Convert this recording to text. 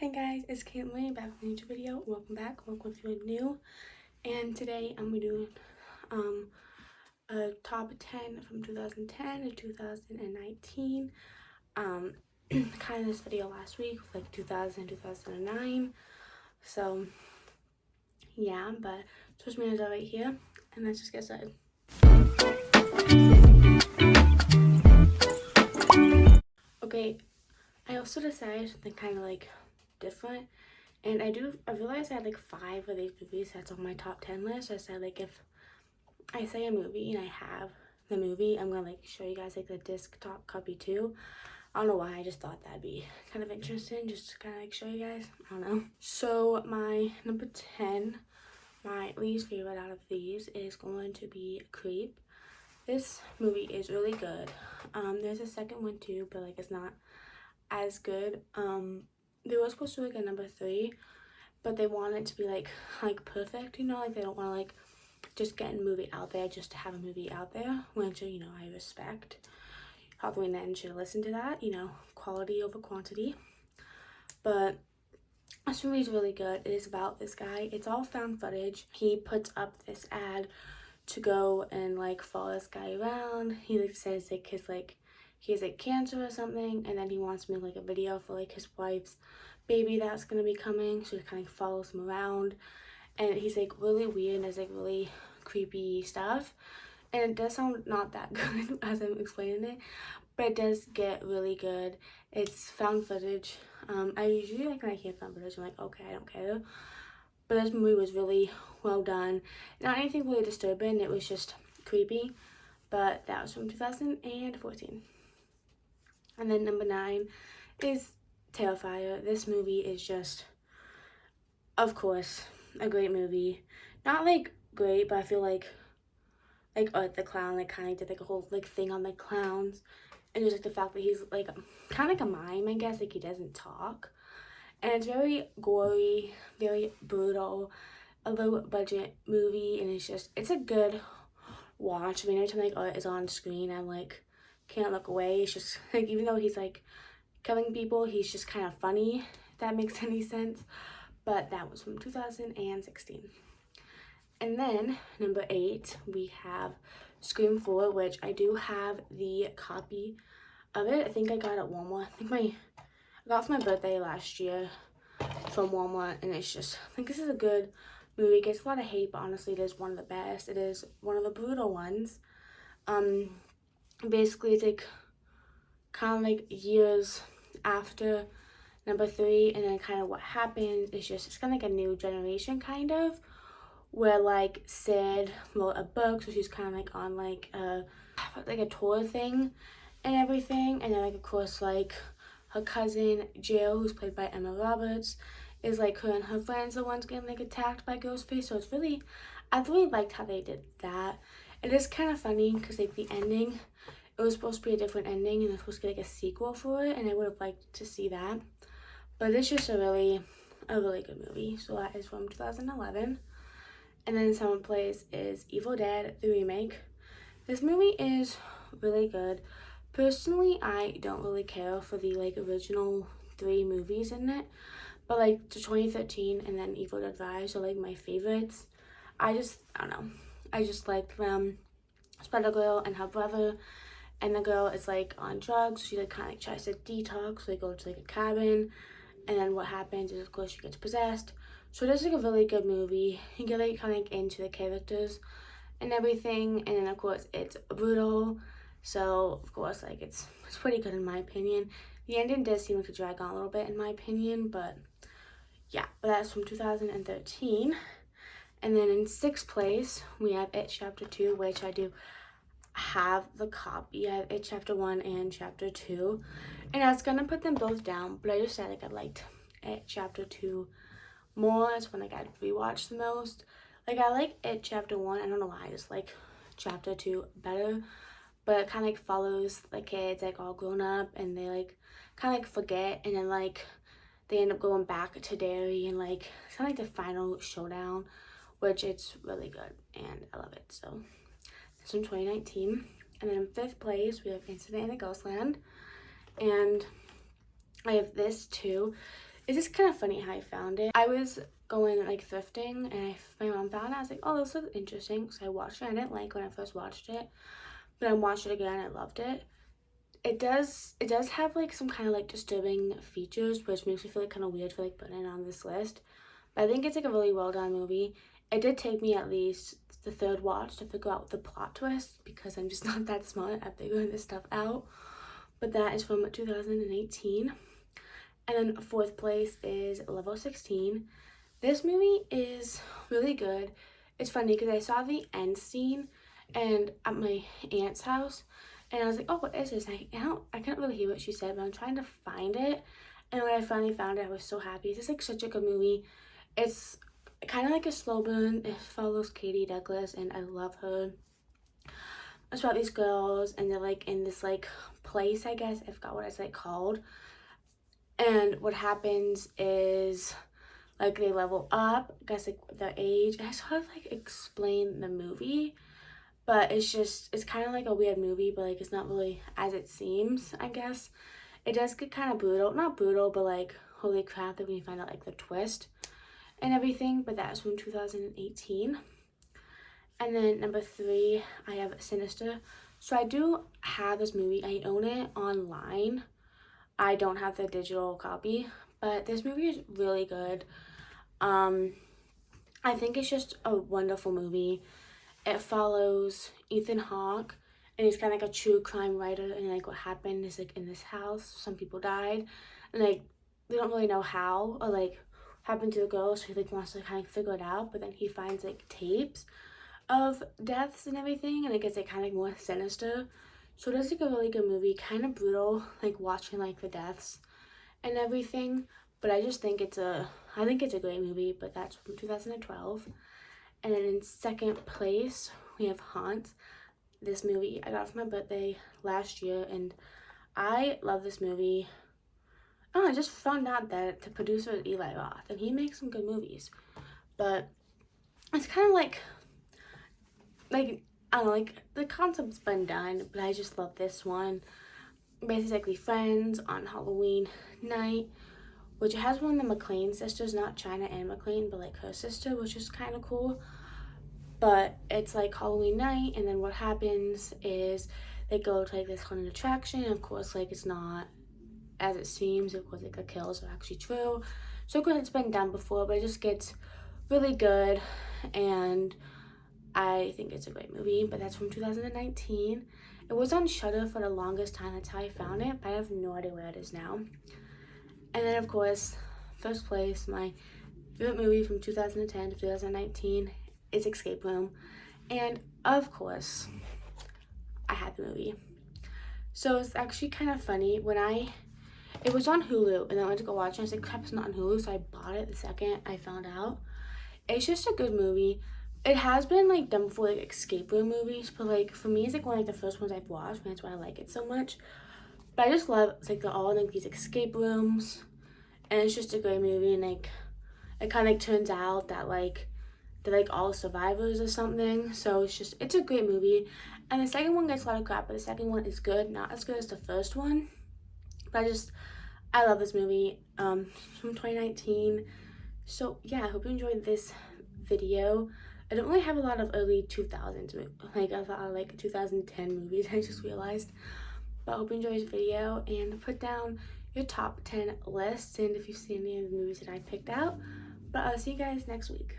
Hey guys, it's Caitlin back with a new video. Welcome back. Welcome if you're new. And today I'm doing a top 10 from 2010 to 2019. Kind of this video last week, like 2009. So yeah, but social media right here, and let's just get started. Okay, I also decided something kind of like different. And I realized I had like 5 of these movies that's on my top 10 list. So I said like if I say a movie and I have the movie, I'm gonna like show you guys like the desktop copy too. I don't know why, I just thought that'd be kind of interesting just to kind of like show you guys. I don't know. So my number 10, my least favorite out of these is going to be Creep. This movie is really good. There's a second one too, but like it's not as good. They were supposed to like a number 3, but they want it to be like perfect, you know, like they don't want to like just get a movie out there just to have a movie out there, which, you know, I respect. Probably men should listen to that, you know, quality over quantity. But this movie is really good. It is about this guy. It's all found footage. He puts up this ad to go and like follow this guy around. He like says like he has like cancer or something, and then he wants to make like a video for like his wife's baby that's gonna be coming, so he kind of follows him around, and he's like really weird and there's like really creepy stuff, and it does sound not that good as I'm explaining it, but it does get really good. It's found footage. I usually like when I hear found footage I'm like, okay, I don't care, but this movie was really well done. Not anything really disturbing, it was just creepy. But that was from 2014. And then number 9 is Tailfire. This movie is just, of course, a great movie. Not like great, but I feel like the clown like kind of did like a whole like thing on like clowns, and just like the fact that he's like kind of like a mime, I guess, like he doesn't talk, and it's very gory, very brutal, a low budget movie, and it's a good watch. I mean, every time like art is on screen, I'm like can't look away. It's just like, even though he's like killing people, he's just kind of funny, if that makes any sense. But that was from 2016. And then number 8, we have Scream 4, which I do have the copy of it. I think I got it at Walmart. I got it for my birthday last year from Walmart, and it's just, I think this is a good movie. It gets a lot of hate, but honestly it is one of the best. It is one of the brutal ones. Basically it's like kind of like years after number 3, and then kind of what happens is just, it's kind of like a new generation kind of, where like Sid wrote a book, so she's kind of like on like a tour thing and everything, and then like of course like her cousin Jill, who's played by Emma Roberts, is like her and her friends the ones getting like attacked by Ghostface. So it's really, I really liked how they did that. It is kind of funny because like the ending, it was supposed to be a different ending, and it was supposed to get like a sequel for it, and I would have liked to see that. But it's just a really good movie. So that is from 2011. And then Someone Plays is Evil Dead, the remake. This movie is really good. Personally, I don't really care for the like original 3 movies in it, but like the 2013 and then Evil Dead Rise are like my favorites. I don't know. I just liked them. Spider Girl and her brother, and the girl is like on drugs. She like kind of like tries to detox. So they go to like a cabin, and then what happens is of course she gets possessed. So it is like a really good movie. You get like kind of like into the characters and everything, and then of course it's brutal. So of course like it's pretty good in my opinion. The ending does seem like to drag on a little bit in my opinion, but yeah. But that's from 2013. And then in 6th place we have It Chapter 2, which I do have the copy. I have It Chapter 1 and Chapter 2, and I was gonna put them both down, but I just said like I liked It Chapter 2 more. It's when like I'd rewatch the most. Like I like It Chapter 1, I don't know why, I just like Chapter 2 better, but it kind of like follows the kids like all grown up, and they like kind of like forget, and then like they end up going back to Derry, and like it's kind of like the final showdown, which it's really good and I love it. So it's from 2019. And then in 5th place we have Savannah Ghostland, and I have this too. it's just kind of funny how I found it. I was going like thrifting and my mom found it. I was like, oh, this looks interesting. So I watched it. I didn't like when I first watched it, but I watched it again. I loved it. It does have like some kind of like disturbing features, which makes me feel like kind of weird for like putting it on this list. But I think it's like a really well done movie. It did take me at least the third watch to figure out the plot twist because I'm just not that smart at figuring this stuff out. But that is from 2018. And then fourth place is Level 16. This movie is really good. It's funny because I saw the end scene and at my aunt's house, and I was like, oh, what is this? And I can't really hear what she said, but I'm trying to find it. And when I finally found it, I was so happy. It's just like such a good movie. It's kind of like a slow burn. It follows Katie Douglas, and I love her. It's about these girls, and they're like in this like place, I guess. I forgot what it's like called. And what happens is like they level up, I guess like their age. And I sort of like explain the movie, but it's kind of like a weird movie, but like it's not really as it seems, I guess. It does get kind of brutal, not brutal, but like holy crap that when you find out like the twist and everything. But that's from 2018. And then number 3, I have Sinister. So I do have this movie. I own it online. I don't have the digital copy, but this movie is really good. I think it's just a wonderful movie. It follows Ethan Hawke, and he's kind of like a true crime writer, and like what happened is like in this house, some people died, and like they don't really know how or like happened to the girl, so he like wants to kind of figure it out, but then he finds like tapes of deaths and everything, and it gets like kind of like more sinister. So it is like a really good movie, kind of brutal, like watching like the deaths and everything. But I think it's a great movie. But that's from 2012. And then in second place we have Haunt. This movie I got for my birthday last year, and I love this movie. Oh, I just found out that the producer is Eli Roth, and he makes some good movies. But it's kind of like I don't know, like the concept's been done, but I just love this one. Basically friends on Halloween night, which has one of the McLean sisters, not China and McLean, but like her sister, which is kind of cool. But it's like Halloween night, and then what happens is they go to like this haunted attraction, and of course like it's not as it seems. Of course like the kills are actually true. So of course it's been done before, but it just gets really good, and I think it's a great movie. But that's from 2019. It was on Shudder for the longest time. That's how I found it, but I have no idea where it is now. And then of course, first place, my favorite movie from 2010 to 2019 is Escape Room. And of course, I had the movie. So it's actually kind of funny. It was on Hulu, and I went to go watch it. I was like, crap, it's not on Hulu, so I bought it the second I found out. It's just a good movie. It has been like done before, like escape room movies, but like for me it's like one of like the first ones I've watched, and that's why I like it so much. But I just love it's like they're all like these escape rooms, and it's just a great movie. And like it kind of like turns out that like they're like all survivors or something. So it's a great movie. And the second one gets a lot of crap, but the second one is good, not as good as the first one. But I love this movie. From 2019. So yeah, I hope you enjoyed this video. I don't really have a lot of early 2000s, like a lot of like 2010 movies, I just realized. But I hope you enjoyed this video, and put down your top 10 lists and if you see any of the movies that I picked out. But I'll see you guys next week.